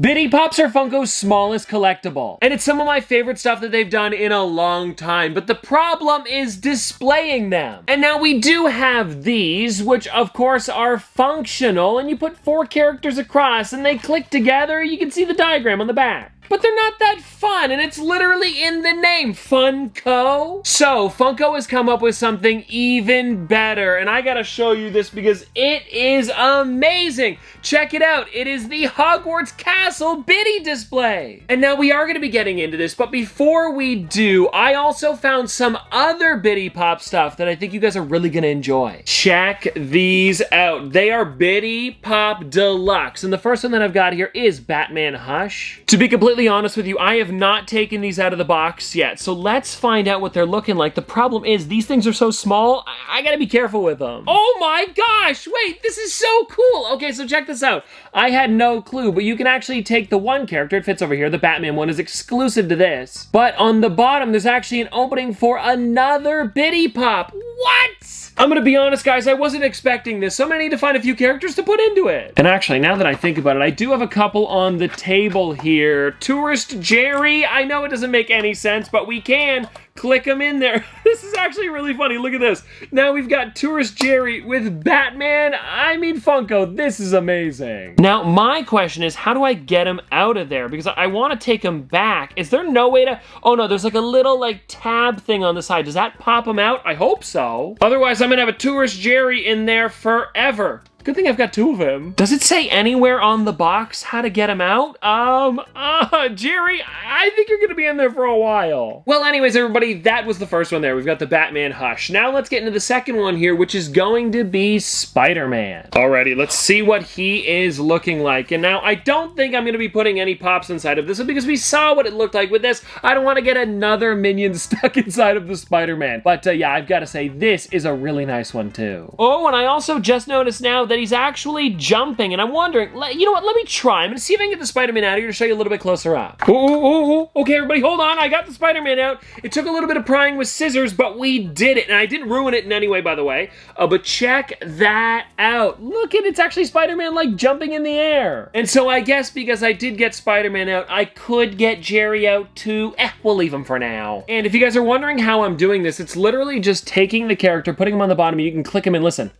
Bitty Pops are Funko's smallest collectible, and it's some of my favorite stuff that they've done in a long time, but the problem is displaying them. And now we do have these, which of course are functional, and you put 4 characters across and they click together. You can see the diagram on the back. But they're not that fun, and it's literally in the name, Funko. So, Funko has come up with something even better, and I gotta show you this because it is amazing. Check it out. It is the Hogwarts Castle Bitty Display. And now we are gonna be getting into this, but before we do, I also found some other Bitty Pop stuff that I think you guys are really gonna enjoy. Check these out. They are Bitty Pop Deluxe, and the first one that I've got here is Batman Hush. To be completely honest with you, I have not taken these out of the box yet, so let's find out what they're looking like. The problem is these things are so small, I gotta be careful with them. Oh my gosh, wait, this is so cool. Okay, so check this out. I had no clue, but you can actually take the one character, it fits over here, the Batman one is exclusive to this, but on the bottom there's actually an opening for another Bitty Pop. What? I'm gonna be honest, guys, I wasn't expecting this, so I'm gonna need to find a few characters to put into it. And actually, now that I think about it, I do have a couple on the table here. Tourist Jerry, I know it doesn't make any sense, but we can click them in there. This is actually really funny, look at this. Now we've got Tourist Jerry with Batman, I mean Funko, this is amazing. Now, my question is, how do I get him out of there? Because I wanna take him back. Is there no way to, oh no, there's like a little like tab thing on the side. Does that pop him out? I hope so. Otherwise, I'm gonna have a Tourist Jerry in there forever. Good thing I've got 2 of him. Does it say anywhere on the box how to get him out? Jerry, I think you're gonna be in there for a while. Well, anyways, everybody, that was the first one there. We've got the Batman Hush. Now let's get into the second one here, which is going to be Spider-Man. Alrighty, let's see what he is looking like. And now, I don't think I'm gonna be putting any pops inside of this one because we saw what it looked like with this. I don't wanna get another minion stuck inside of the Spider-Man. But yeah, I've gotta say, this is a really nice one too. Oh, and I also just noticed now that he's actually jumping, and I'm wondering, you know what, let me try. I'm gonna see if I can get the Spider-Man out here to show you a little bit closer up. Okay, everybody, hold on. I got the Spider-Man out. It took a little bit of prying with scissors, but we did it, and I didn't ruin it in any way, by the way. But check that out. Look at it's actually Spider-Man, like, jumping in the air. And so I guess because I did get Spider-Man out, I could get Jerry out too. We'll leave him for now. And if you guys are wondering how I'm doing this, it's literally just taking the character, putting him on the bottom, and you can click him and listen.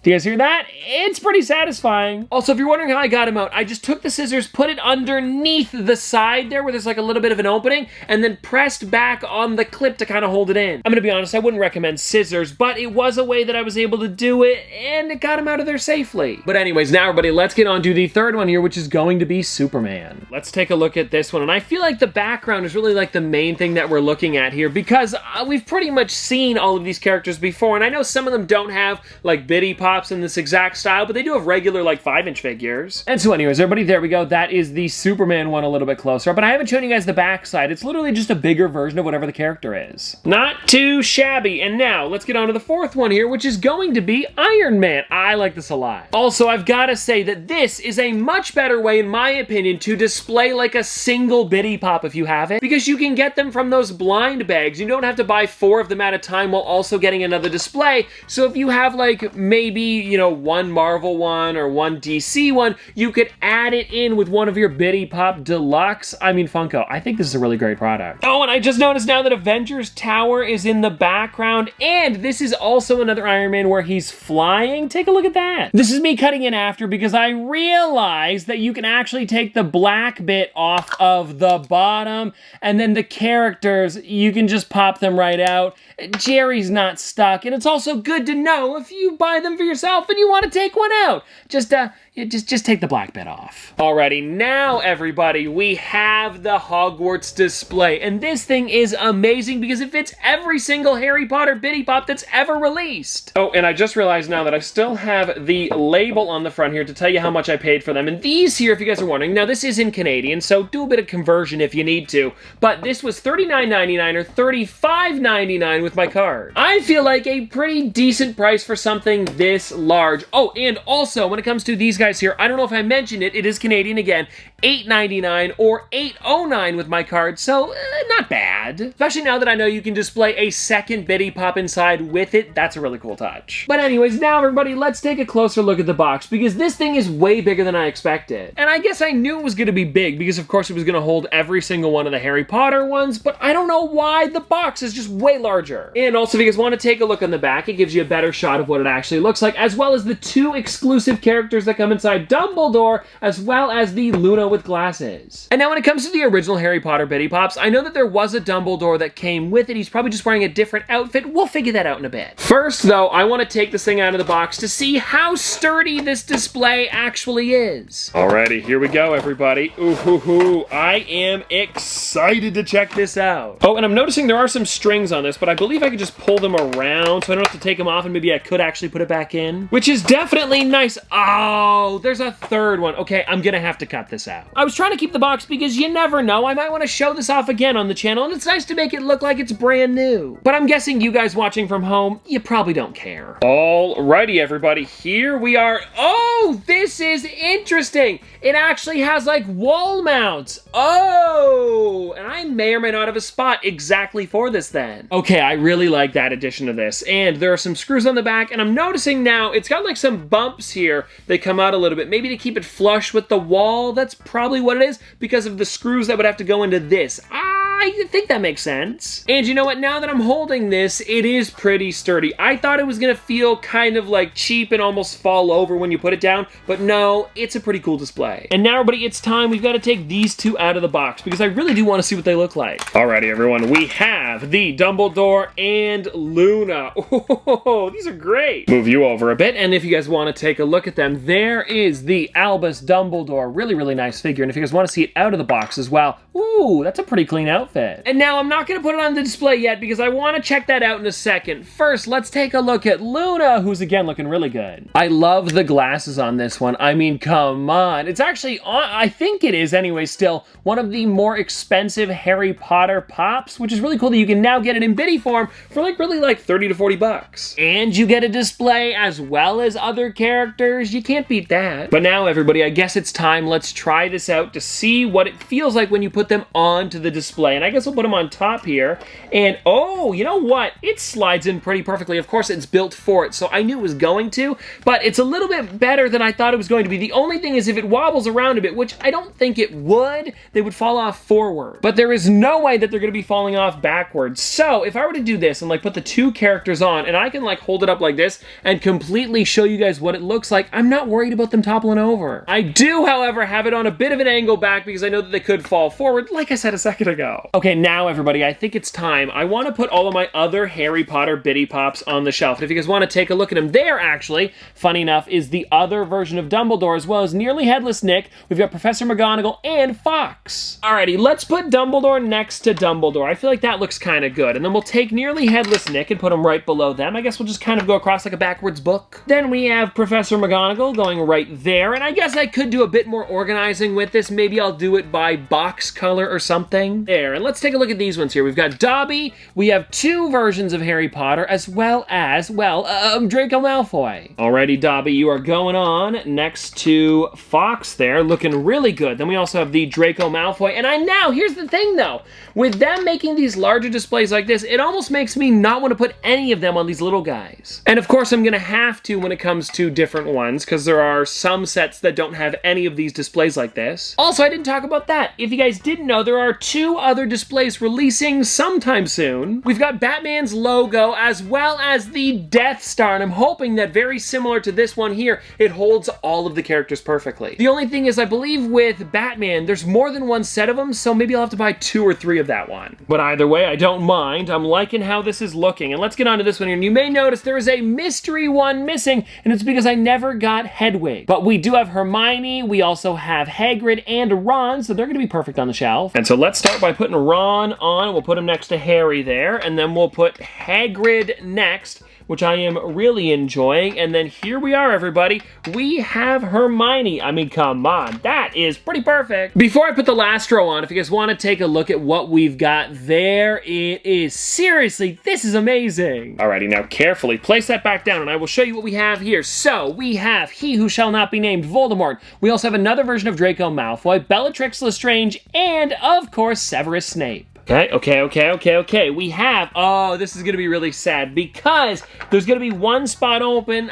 Do you guys hear that? It's pretty satisfying. Also, if you're wondering how I got him out, I just took the scissors, put it underneath the side there where there's like a little bit of an opening, and then pressed back on the clip to kind of hold it in. I'm gonna be honest, I wouldn't recommend scissors, but it was a way that I was able to do it, and it got him out of there safely. But anyways, now everybody, let's get on to the third one here, which is going to be Superman. Let's take a look at this one, and I feel like the background is really like the main thing that we're looking at here, because we've pretty much seen all of these characters before, and I know some of them don't have like Bitty Pops in this exact style, but they do have regular like 5-inch figures. And so anyways, everybody, there we go. That is the Superman one a little bit closer, but I haven't shown you guys the back side. It's literally just a bigger version of whatever the character is. Not too shabby. And now let's get on to the fourth one here, which is going to be Iron Man. I like this a lot. Also, I've got to say that this is a much better way, in my opinion, to display like a single Bitty Pop if you have it, because you can get them from those blind bags. You don't have to buy 4 of them at a time while also getting another display. So if you have like maybe, you know, one Marvel one or one DC one, you could add it in with one of your Bitty Pop Deluxe. I mean, Funko, I think this is a really great product. Oh, and I just noticed now that Avengers Tower is in the background, and this is also another Iron Man where he's flying. Take a look at that. This is me cutting in after because I realized that you can actually take the black bit off of the bottom, and then the characters, you can just pop them right out. Jerry's not stuck, and it's also good to know if you buy them for yourself and you want to take one out. Just take the black bit off. Alrighty, now everybody, we have the Hogwarts Display, and this thing is amazing because it fits every single Harry Potter Bitty Pop that's ever released. Oh, and I just realized now that I still have the label on the front here to tell you how much I paid for them, and these here, if you guys are wondering, now this is in Canadian, so do a bit of conversion if you need to, but this was $39.99 or $35.99 with my card. I feel like a pretty decent price for something this large. Oh, and also, when it comes to these guys here, I don't know if I mentioned it, it is Canadian again, $8.99 or $8.09 with my card, so not bad. Especially now that I know you can display a second Bitty Pop inside with it, that's a really cool touch. But anyways, now everybody, let's take a closer look at the box, because this thing is way bigger than I expected. And I guess I knew it was going to be big, because of course it was going to hold every single one of the Harry Potter ones, but I don't know why the box is just way larger. And also, if you guys want to take a look on the back, it gives you a better shot of what it actually looks like, as well as the 2 exclusive characters that come inside Dumbledore, as well as the Luna with glasses. And now when it comes to the original Harry Potter Bitty Pops, I know that there was a Dumbledore that came with it. He's probably just wearing a different outfit. We'll figure that out in a bit. First, though, I want to take this thing out of the box to see how sturdy this display actually is. Alrighty, here we go, everybody. Ooh, hoo, hoo. I am excited to check this out. Oh, and I'm noticing there are some strings on this, but I believe I could just pull them around so I don't have to take them off, and maybe I could actually put it back in, which is definitely nice. Oh, there's a third one. Okay, I'm gonna have to cut this out. I was trying to keep the box because you never know, I might want to show this off again on the channel, and it's nice to make it look like it's brand new. But I'm guessing you guys watching from home, you probably don't care. Alrighty, everybody, here we are. Oh, this is interesting. It actually has like wall mounts. Oh, and I may or may not have a spot exactly for this then. Okay, I really like that addition to this. And there are some screws on the back, and I'm noticing now it's got like some bumps here that come out a little bit, maybe to keep it flush with the wall. That's probably what it is, because of the screws that would have to go into this. I think that makes sense. And you know what? Now that I'm holding this, it is pretty sturdy. I thought it was gonna feel kind of like cheap and almost fall over when you put it down, but no, it's a pretty cool display. And now, everybody, it's time. We've got to take these 2 out of the box, because I really do want to see what they look like. Alrighty, everyone, we have the Dumbledore and Luna. Oh, these are great. Move you over a bit, and if you guys want to take a look at them, there is the Albus Dumbledore. Really, really nice figure. And if you guys want to see it out of the box as well, ooh, that's a pretty clean outfit. And now I'm not going to put it on the display yet, because I want to check that out in a second. First, let's take a look at Luna, who's again looking really good. I love the glasses on this one. I mean, come on. It's actually, I think it is anyway, still one of the more expensive Harry Potter pops, which is really cool that you can now get it in Bitty form for really like 30 to 40 bucks. And you get a display as well as other characters. You can't beat that. But now, everybody, I guess it's time. Let's try this out to see what it feels like when you put them onto the display. And I guess we'll put them on top here. And oh, you know what? It slides in pretty perfectly. Of course, it's built for it, so I knew it was going to, but it's a little bit better than I thought it was going to be. The only thing is, if it wobbles around a bit, which I don't think it would, they would fall off forward. But there is no way that they're going to be falling off backwards. So if I were to do this and like put the 2 characters on, and I can like hold it up like this and completely show you guys what it looks like, I'm not worried about them toppling over. I do, however, have it on a bit of an angle back, because I know that they could fall forward, like I said a second ago. Okay, now, everybody, I think it's time. I want to put all of my other Harry Potter Bitty Pops on the shelf. And if you guys want to take a look at them, there actually, funny enough, is the other version of Dumbledore, as well as Nearly Headless Nick. We've got Professor McGonagall and Fox. Alrighty, let's put Dumbledore next to Dumbledore. I feel like that looks kind of good. And then we'll take Nearly Headless Nick and put him right below them. I guess we'll just kind of go across like a backwards book. Then we have Professor McGonagall going right there. And I guess I could do a bit more organizing with this. Maybe I'll do it by box color or something. There, and let's take a look at these ones here. We've got Dobby. We have 2 versions of Harry Potter, as well as, well, Draco Malfoy. Alrighty, Dobby, you are going on next to Fox there, looking really good. Then we also have the Draco Malfoy. And here's the thing though, with them making these larger displays like this, it almost makes me not want to put any of them on these little guys. And of course, I'm gonna have to when it comes to different ones, because there are some sets that don't have any of these displays like this. Also, I didn't talk about that. If you guys didn't know, there are 2 other displays releasing sometime soon. We've got Batman's logo, as well as the Death Star, and I'm hoping that, very similar to this one here, it holds all of the characters perfectly. The only thing is, I believe with Batman, there's more than one set of them, so maybe I'll have to buy 2 or 3 of that one. But either way, I don't mind. I'm liking how this is looking. And let's get on to this one here. And you may notice there is a mystery one missing, and it's because I never got Hedwig. But we do have Hermione, we also have Hagrid and Ron, so they're going to be perfect on the shelf. And so let's start by putting Ron on. We'll put him next to Harry there, and then we'll put Hagrid next, which I am really enjoying. And then here we are, everybody. We have Hermione. I mean, come on. That is pretty perfect. Before I put the last row on, if you guys want to take a look at what we've got, there it is. Seriously, this is amazing. Alrighty, now carefully place that back down and I will show you what we have here. So, we have He Who Shall Not Be Named, Voldemort. We also have another version of Draco Malfoy, Bellatrix Lestrange, and, of course, Severus Snape. Okay. We have, oh, this is going to be really sad because there's going to be one spot open.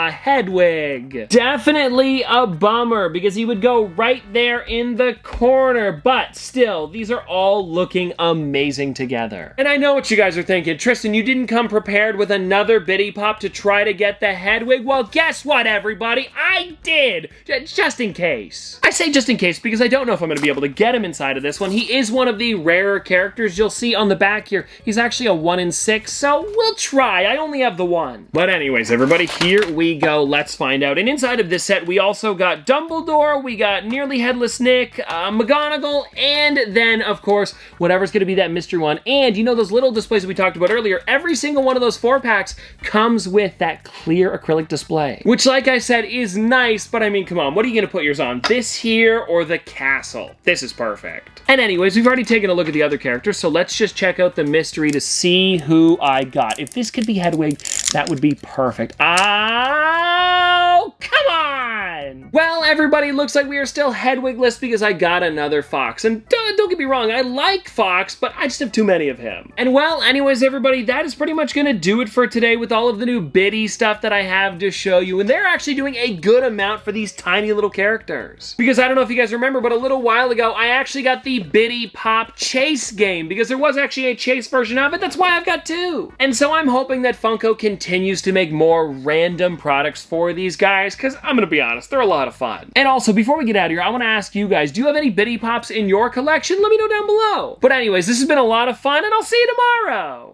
Hedwig. Definitely a bummer because he would go right there in the corner, but still, these are all looking amazing together. And I know what you guys are thinking. Tristan, you didn't come prepared with another Biddy Pop to try to get the Hedwig? Well, guess what, everybody? I did! Just in case. I say just in case because I don't know if I'm going to be able to get him inside of this one. He is one of the rarer characters. You'll see on the back here, he's actually a 1 in 6, so we'll try. I only have the one. But anyways, everybody, here we go. Let's find out. And inside of this set, we also got Dumbledore, we got Nearly Headless Nick, McGonagall, and then, of course, whatever's going to be that mystery one. And you know those little displays that we talked about earlier, every single one of those 4-packs comes with that clear acrylic display, which, like I said, is nice, but I mean, come on, what are you going to put yours on? This here or the castle? This is perfect. And anyways, we've already taken a look at the other characters, so let's just check out the mystery to see who I got. If this could be Hedwig, that would be perfect. Oh, come on! Well, everybody, looks like we are still Hedwigless because I got another Fox. And don't get me wrong, I like Fox, but I just have too many of him. And well, anyways, everybody, that is pretty much gonna do it for today with all of the new Biddy stuff that I have to show you. And they're actually doing a good amount for these tiny little characters. Because I don't know if you guys remember, but a little while ago, I actually got the Biddy Pop Chase game because there was actually a Chase version of it. That's why I've got 2. And so I'm hoping that Funko continues to make more random products for these guys because I'm gonna be honest, they're a lot of fun. And also, before we get out of here, I want to ask you guys, do you have any Biddy Pops in your collection? Let me know down below. But anyways, this has been a lot of fun and I'll see you tomorrow.